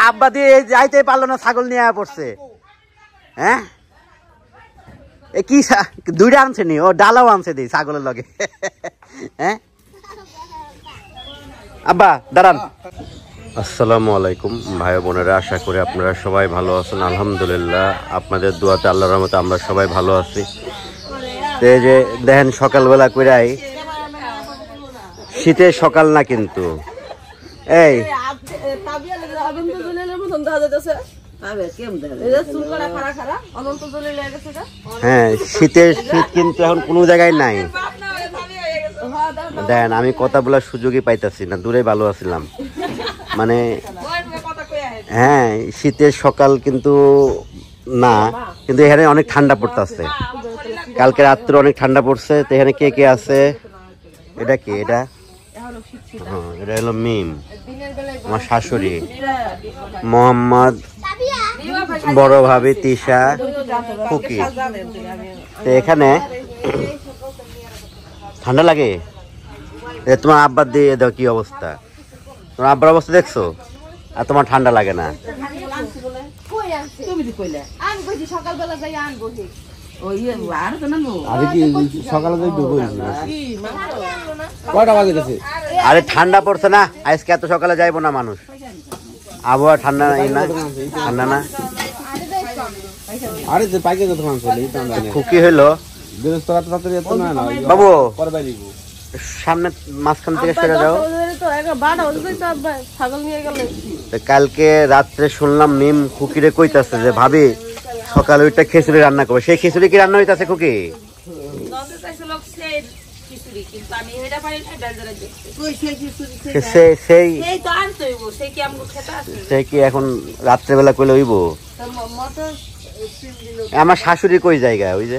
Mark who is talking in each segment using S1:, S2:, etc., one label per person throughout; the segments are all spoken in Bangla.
S1: আব্বা দিয়ে যাইতে পারলো না, ছাগল নিয়ে পড়ছে। হ্যাঁ কি দুইটা আনছে নি, ও ডালাও আনছে দি ছাগলের লগে। হ্যাঁ আব্বা দাঁড়ান। আসসালামু আলাইকুম ভাই বোনেরা, আশা করি আপনারা সবাই ভালো আছেন। আলহামদুলিল্লাহ আপনাদের দোয়াতে আল্লাহর রহমতে আমরা সবাই ভালো আছি। তো এই যে দেখেন সকালবেলা কইরাই, শীতের সকাল না কিন্তু, এই হ্যাঁ শীতের শীত কিন্তু এখন কোনো জায়গায় নাই। দেখেন আমি কথা বলার সুযোগই পাইতাছি না, দূরে ভালো আছিলাম। মানে হ্যাঁ শীতের সকাল কিন্তু না, কিন্তু এখানে অনেক ঠান্ডা পড়তেছে। কালকে রাত্রে অনেক ঠান্ডা পড়ছে। তো এখানে কে কে আছে? এটা কি? এটা হ্যাঁ এটা হলো মিম, আমার শাশুড়ি, মোহাম্মদ, বড় ভাবি তিশা, খুকি। তো এখানে ঠান্ডা লাগে। তোমার আব্বার দিয়ে দাও কি অবস্থা, তোমার আব্বার অবস্থা দেখছো, আর তোমার ঠান্ডা লাগে না। আরে ঠান্ডা পড়ছে না আজকে, এত সকালে যাইবো না মানুষ, আবহাওয়া ঠান্ডা না, ঠান্ডা না। খুকি হইলো বাবু, সামনে মাঝখান থেকে সরে যাও। কালকে রাত্রে শুনলাম মিম খুকিরে কইতাছে যে ভাবি সকালে ওইটা খিচুড়ি রান্না করবে। সেই খিচুড়ি কি রান্না হইতাছে খুকি? সেই কি এখন রাত্রেবেলা কইলে হইব? আমার শাশুড়ি কই জায়গায়? ওই যে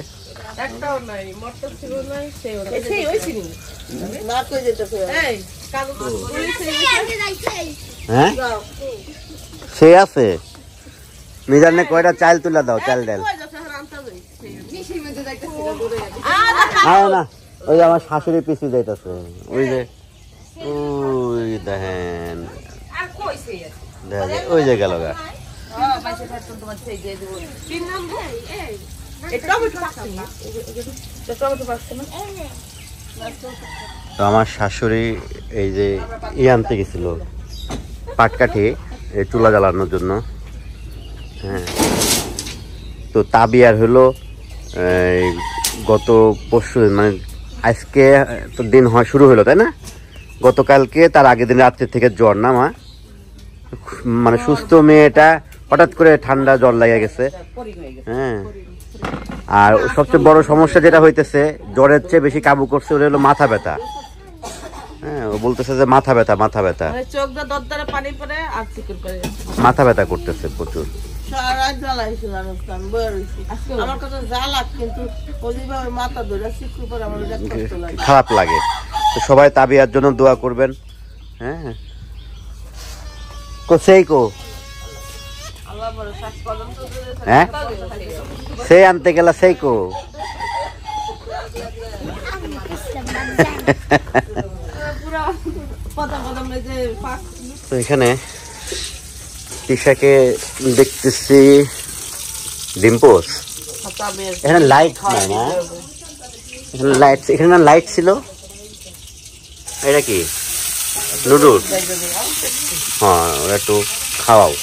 S1: হ্যাঁ সে আছে। মিজানে কয়টা চাল তুলা দাও, চাল ডাল না। ওই যে আমার শাশুড়ি পিছিয়ে যাইতেছে, ওই যে ওই দেখেন, ওই যে গেল গা। তো আমার শাশুড়ি এই যে আনতে গেছিল পাটকাঠি চুলা জ্বালানোর জন্য। হ্যাঁ তো তাবিয়ার হলো গত পরশু, মানে আজকে তো দিন হয় শুরু হলো তাই না, গতকালকে তার আগের দিন রাত্রি থেকে জ্বর না মা, মানে সুস্থ মেয়েটা হঠাৎ করে ঠান্ডা জ্বর লেগে গেছে। হ্যাঁ আর সবচেয়ে বড় সমস্যা যেটা হইতেছে, জ্বরের চেয়ে বেশি কাবু করছে ওটা হলো মাথা ব্যথা। হ্যাঁ ও বলতেছে যে মাথা ব্যথা, মাথা ব্যথা, মাথা ব্যথা করতেছে প্রচুর। খারাপ লাগে। তো সবাই তাবিয়ার জন্য দোয়া করবেন। হ্যাঁ সেই কো হ্যাঁ সেই আনতে গেলা সেই কো। তো এখানে তিশাকে দেখতেছি ডিম্পোস, এখানে লাইট নাই না, এখানে লাইট, এখানে না লাইট ছিল। এটা কি নুডলস? হ্যাঁ একটু খাওয়াও।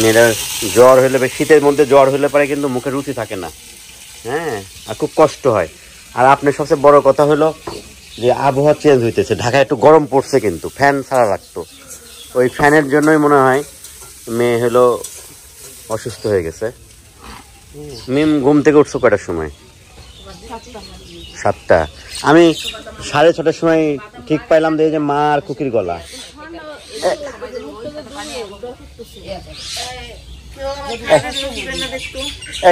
S1: মেয়েটার জ্বর হলে, শীতের মধ্যে জ্বর হলে পরে কিন্তু মুখে রুচি থাকে না। হ্যাঁ আর খুব কষ্ট হয়। আর আপনার সবচেয়ে বড় কথা হলো যে আবহাওয়া চেঞ্জ হইতেছে, ঢাকায় একটু গরম পড়ছে কিন্তু ফ্যান ছাড়া লাগতো। ওই ফ্যানের জন্যই মনে হয় মেয়ে হলো অসুস্থ হয়ে গেছে। মিম ঘুম থেকে উঠছো কয়টার সময়? 7টা। আমি 6:30টার সময় ঠিক পাইলাম যে এই যে মা আর খুকির গলা।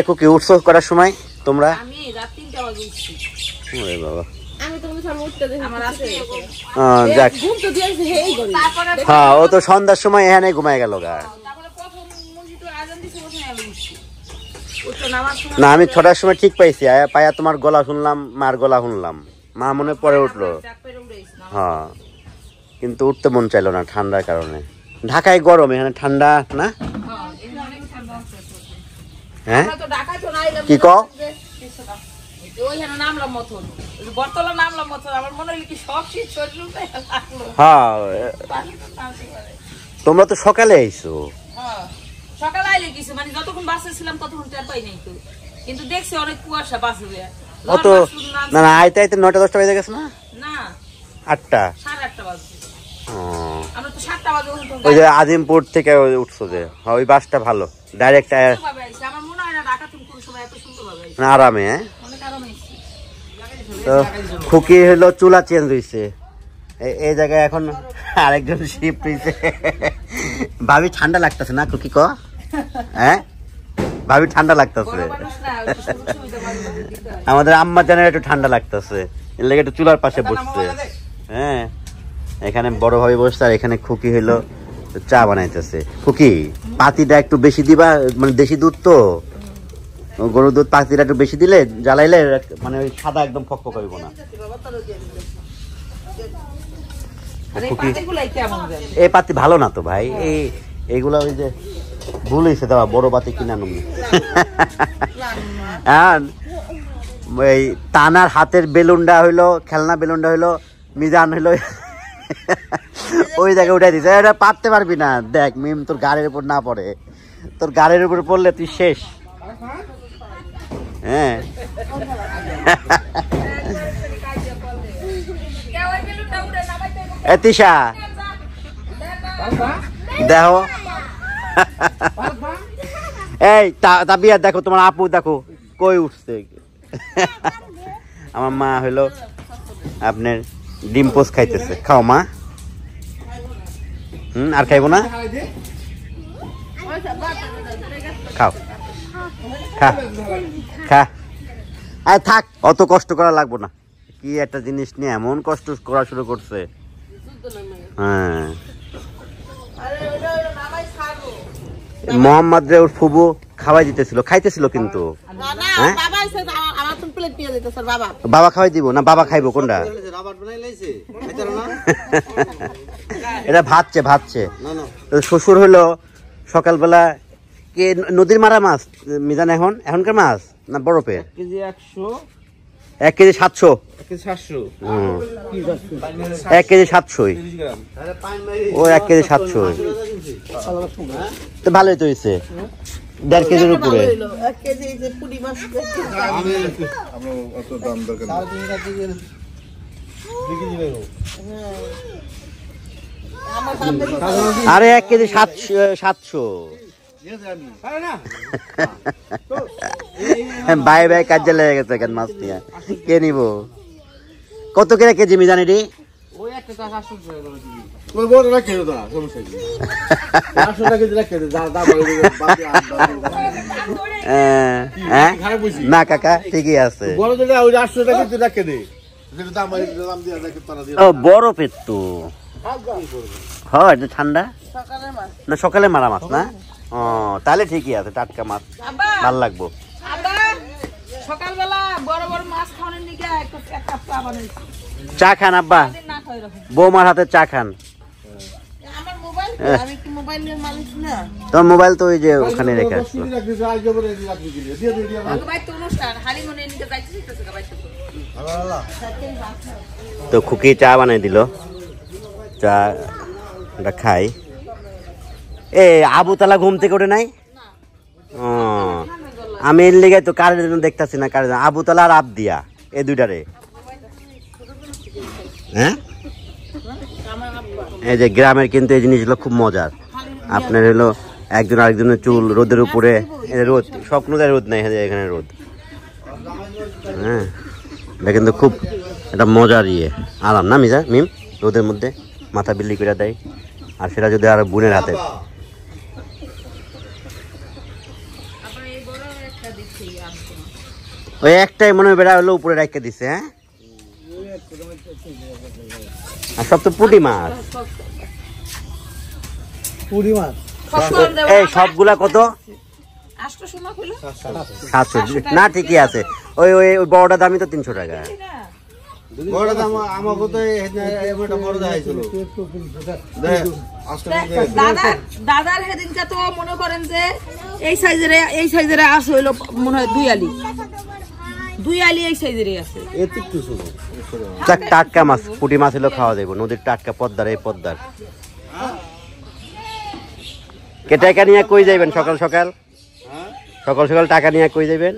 S1: খুকি উঠছো কটার সময় তোমরা? বাবা হ্যাঁ ও তো সন্ধ্যার সময় এখানে ঘুমায় গেল গা। না আমি 6টার সময় ঠিক পাইছি, পায়া তোমার গলা শুনলাম, মার গলা শুনলাম, মা মনে পরে উঠলো। হ্যাঁ কিন্তু উঠতে মন চাইলো না ঠান্ডার কারণে। ঢাকায় গরম, এখানে ঠান্ডা না? হ্যাঁ কি কও? তোমরা তো সকালে আইছো।
S2: সকালে আইলে কিছু মানে যতক্ষণ বাসে ছিলাম ততক্ষণ টের পাই নাই তো, কিন্তু দেখছি অনেক কুয়াশা বাসে।
S1: অত না না, আইতে আইতে 9টা-10টা বেজে গেছে না?
S2: না
S1: 8টা
S2: 8:30 বাজে। আমরা তো 7টা বাজে
S1: ওই যে আজিমপুর থেকে উঠছো যে, ওই বাসটা ভালো, ডাইরেক্ট
S2: আমার মনে হয় না ঢাকা তুমি কোন সময় এত সুন্দর ভাবে
S1: না আরামে।
S2: অনেক আরামে।
S1: তো খুকি হলো চুলা চেঞ্জ হইছে এই জায়গায়, এখন আরেকজন শিফট হইছে। ভাবি ঠান্ডা লাগতেছে না খুকি ক? হ্যাঁ ভাবি ঠান্ডা লাগতেছে। আমাদের আম্মা জানের একটু ঠান্ডা লাগতেছে, এর লাগে একটু চুলার পাশে বসছে। হ্যাঁ এখানে বড় ভাবে বসছে, আর এখানে খুকি হইলো চা বানাইতেছে। খুকি পাতিটা একটু বেশি দিবা, মানে দেশি দুধ তো, গরুর দুধ, পাতিটা একটু বেশি দিলে জ্বালাইলে মানে ওই সাদা একদম ফকফক হইব না। এই পাতি ভালো না তো ভাই, এইগুলা ওই যে ভুল হয়েছে দেওয়া, বড় পাতি কিনা নুন। এই তানার হাতের বেলুনটা হইলো, খেলনা বেলুনটা হইলো, মিজান হইলো ওই জায়গায় উঠাই দিছে। এটা পারতে পারবি না, দেখ মিম তোর গাড়ির উপর না পড়ে, তোর গাড়ির উপর পড়লে তুই শেষ। হ্যাঁ তিশা দেখো, এই তাবিয়া দেখো, তোমার আপু দেখো কই উঠছে। আমার মা হইলো আপনার ডিম পোস্ট খাইতেছে, খাও মা। আর খাইবো না? খাও, খা খা। আয় থাক, অত কষ্ট করা লাগবো না। কি একটা জিনিস নিয়ে এমন কষ্ট করা শুরু করছে। হ্যাঁ মোহাম্মদ রে ওর ফুবু খাওয়াই দিতেছিল, খাইতেছিল কিন্তু বাবা খাওয়াই দিব না, বাবা খাইবো কোনটা? এটা ভাতছে ভাতছে। শ্বশুর হইলো সকালবেলা কে নদীর মারা মাছ মিজান, এখনকার মাছ না বরফের? 1 কেজি 700, 1 কেজি 700, ও 1 কেজি 700 তো ভালোই তো হয়েছে, 1.5 কেজির উপরে। আরে 1 কেজি 700 বাই বাই কাজে লেগে গেছে কেন মাছ নিয়ে, কে নিব? কত করে কেজি মিজান এটি? না কাকা ঠিকই আছে, বরফের তো। হ্যাঁ এটা ঠান্ডা না, সকালে মারা মাছ না? ও তাহলে ঠিকই আছে, টাটকা মাছ ভাল লাগবো। চা খান আব্বা, বৌমার হাতে চা খান। তোমার মোবাইল তো ওই যে ওখানে রেখে আসছো। তো খুকি চা বানাই দিল, চা খাই। এ আবুতলা ঘুম থেকে ওঠে নাই? ও আমি এর লেগে তো কারের জন্য দেখতেছি না, কারের আবুতলা আর আবদিয়া এই দুইটারে। হ্যাঁ এই যে গ্রামের কিন্তু এই জিনিসগুলো খুব মজার। আপনার হলো একজন আরেকজনের চুল রোদের উপরে, রোদ স্বপ্নদের রোদ নাই এখানে রোদ। হ্যাঁ এটা কিন্তু খুব একটা মজার আরাম না মিম, রোদের মধ্যে মাথা বিল্লি করে দেয়, আর সেটা যদি আর বোনের হাতে। ওই একটাই মনে হয় বেড়া হলো উপরে রেখে দিছে। হ্যাঁ আর সব তো পুঁটি মাছ, এই সবগুলা কত? 700 না ঠিকই আছে, ওই ওই বড়টা দামই তো 300 টাকা।
S2: দাদার সেদিনটা তো মনে করেন যে এই সাইজের আছে হইলো মনে হয় 2 আলি এই সাইজের আছে।
S1: টাটকা মাছ, পুঁটি মাছ হলেও খাওয়া যাবে, নদীর টাটকা পদ্মার, এই পদ্মার। কে টাকা নিয়ে কই যাইবেন সকাল সকাল? সকাল সকাল টাকা নিয়ে কই যাইবেন?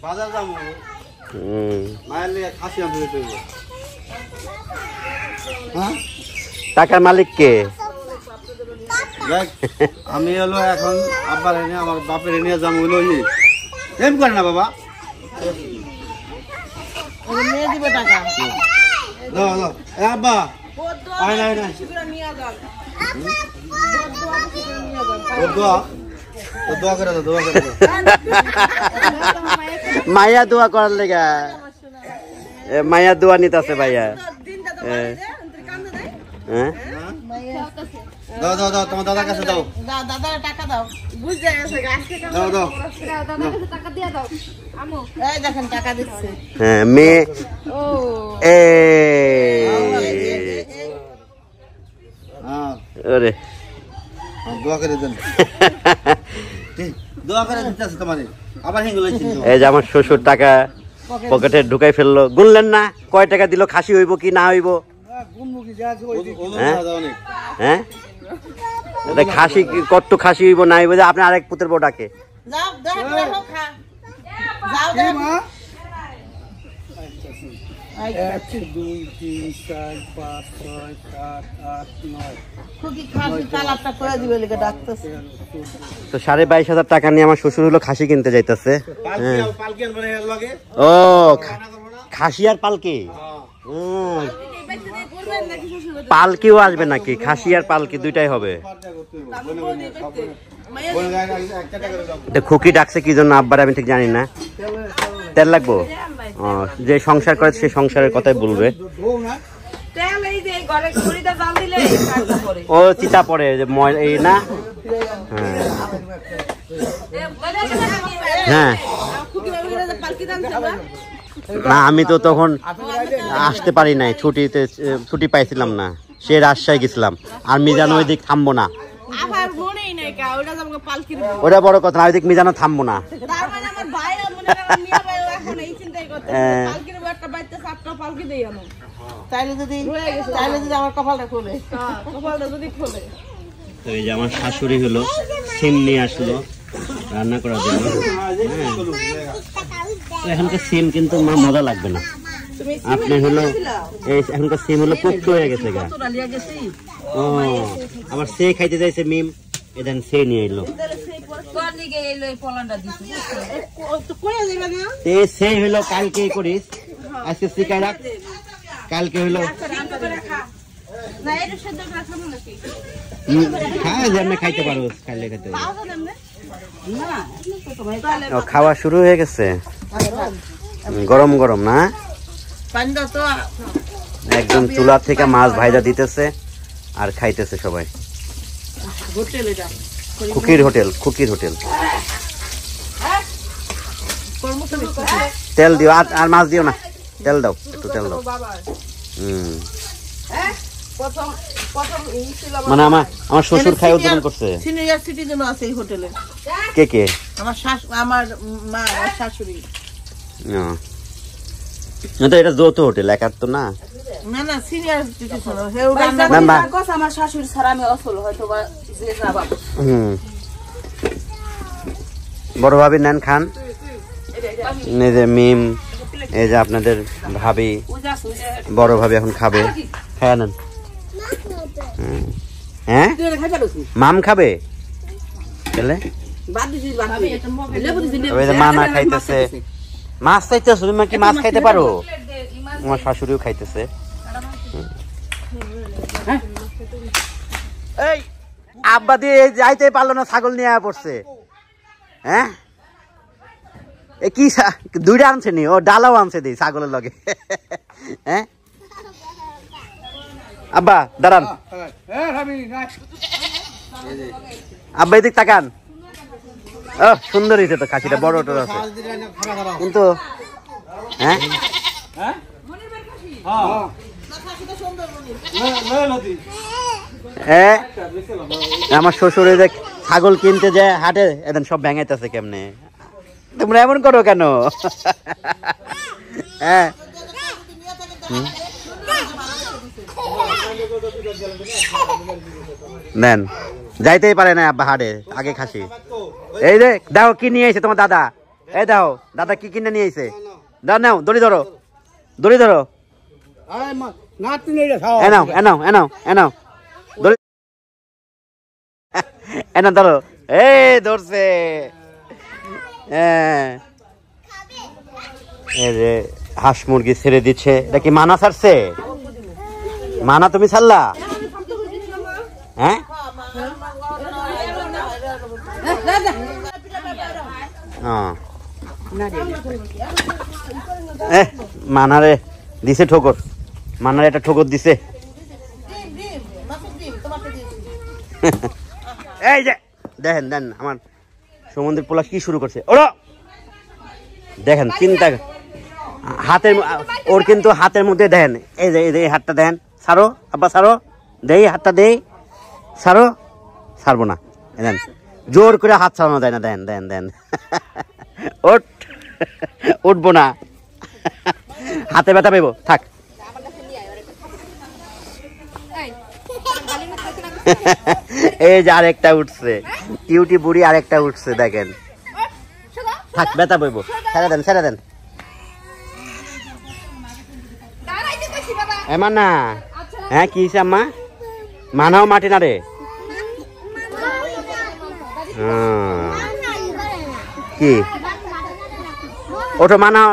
S3: বাজার যাবো। মায়ের লিগে খাসি আনতে যেতে হবে।
S1: টাকার মালিক কে?
S3: আমি হলো এখন আব্বার এনে আমার বাপের নিয়ে যাবো হলো এম করে না বাবা।
S2: নিয়ে দিবে টাকা।
S3: দাও দাও এ আব্বা আয় না না দোয়া করে দাও, দোয়া করে দাও।
S1: মায়া দোয়া করার লেগা, মায়া দোয়া নিতেছে ভাইয়া।
S3: দাও দাও দাও তোমার দাদার কাছে দাও।
S2: দাদা টাকা দাও, বুঝতে গেছে
S3: দাও দাও
S2: টাকা দিয়ে দাও। আমু এই দেখেন টাকা দিচ্ছে।
S1: হ্যাঁ মেয়ে
S2: ও
S1: ওরে
S3: দোয়া করে দেন। দোয়া করে দিতেছে তোমারে আবার হিঙ্গুল হইছে।
S1: এই যে আমার শ্বশুর টাকা পকেটে ঢুকাই ফেললো। গুনলেন না কয় টাকা দিল, খাসি হইব কি না হইব? হ্যাঁ খাসি কত খাসি হইব না হইব, যে আপনি আরেক পুতের বউটাকে
S2: যাও দাও খা যাও দাও। 1 2 3 4 5 6 7 8 9 খুকি খাসি তালাটা করে দিবে লিখে ডাকতেছে।
S1: তো 22,500 টাকা নিয়ে আমার শ্বশুর হলো খাসি কিনতে যাইতেছে। ও খাসি আর পালকি, পালকিও আসবে নাকি? খাসি আর পালকি দুইটাই হবে। খুকি ডাকছে কি জন্য আব্বার আমি ঠিক জানি না। তেল লাগবো? যে সংসার করে সে সংসারের কথাই বলবে। ও চিতা পড়ে যে এই না। হ্যাঁ না আমি তো তখন আসতে পারি নাই, ছুটি পাইছিলাম না, সে রাজশাহী গেছিলাম। আর মিজান ওই দিক থামবো না, ওটা বড় কথা না, ওই দিক মিজানো থামবো না। এই যে আমার শাশুড়ি হলো সিম নিয়ে আসলো রান্না করার জন্য। এখনকার সিম কিন্তু মা মজা লাগবে না, আপনি হলো এখনকার সিম হলো পোক্ত হয়ে গেছে গা। ও আবার সে খাইতে যাইছে মিম, এদেন সে নিয়ে এলো। সে হলো কালকে করিস, আজকে শিকায় রাখ, কালকে হলো খাইতে পারো, খাইলে খাইতে খাওয়া শুরু হয়ে গেছে। গরম গরম না, একদম চুলা থেকে মাছ ভাইজা দিতেছে আর খাইতেছে সবাই। খুকির হোটেল, খুকির হোটেল। তেল দিও, আর মাছ দিও না, তেল দাও, একটু তেল দাও। মানে আমার শ্বশুর খাই উদ্বোধন করছে।
S2: সিনিয়র সিটিজেন আছে এই হোটেলে।
S1: কে কে?
S2: আমার মা আর শাশুড়ি।
S1: এটা যৌথ হোটেল, একার তো না।
S2: না না সিনিয়র সিটিজেন। হেউ রান্না করে আমার শাশুড়ি ছাড়া আমি অসল হয়তো বা যে যাবা।
S1: বড় ভাবি নেন খান। এই যে মিম, এই যে আপনাদের ভাবি, বড় ভাবি এখন খাবে, হ্যাঁ নেন। হ্যাঁ মাম খাবে, মা না খাইতেছে, মাছ খাইতেছে। তুমি কি মাছ খাইতে পারো? আমার শাশুড়িও খাইতেছে। এই আব্বা দিয়ে যাইতে পারলো না, ছাগল নিয়ে পড়ছে। হ্যাঁ এ কি দুইটা আনছে নি? ও ডালাও আনছে দি ছাগলের লগে। হ্যাঁ আব্বা দাঁড়ান, আব্বা এদিক তাকান। সুন্দর হয়েছে তো খাসিটা, বড় আছে কিন্তু। হ্যাঁ আমার শ্বশুরে দেখ ছাগল কিনতে যায় হাটে, এখন সব ভেঙাইতেছে কেমনে। তোমরা এমন করো কেন? হ্যাঁ দেন, যাইতেই পারে না আব্বা হাটে, আগে খাসি। এই যে দাও কি নিয়ে এসে তোমার দাদা, এই দাও দাদা কি কিনে নিয়ে এসে, দাও নাও, দড়ি ধরো, দড়ি ধরো, এনাও এনাও এনাও এনাও দড়ি, এনাও ধরো, এই ধরছে। এই যে হাঁস মুরগি ছেড়ে দিচ্ছে, এটা কি মানা ছাড়ছে? মানা তুমি ছাড়লা? হ্যাঁ মানারে দিছে ঠোকর, মানারে একটা ঠোকর দিছে। এই যে দেখেন দেন আমার সমুদ্রের পোলা কি শুরু করছে, ওরা দেখেন চিন্তা, হাতের ওর কিন্তু হাতের মধ্যে দেখেন, এই যে এই হাতটা দেখেন, ছাড়ো আব্বা ছাড়ো, দেই হাতটা দেই, ছাড়ো, ছাড়বো না, দেন জোর করে হাত ছাড়ানো দেয় না, দেন দেন দেন, ওঠ উঠবো না, হাতে ব্যথা পেবো, থাক। এই যে আরেকটা উঠছে, কিউটি বুড়ি আরেকটা উঠছে, দেখেন, থাক ব্যথা পেবো, ছেড়ে দেন ছেড়ে দেন। এমন না, হ্যাঁ কি হয়েছে আম্মা? মানাও মাটি না রে, কি ওঠো মানাও।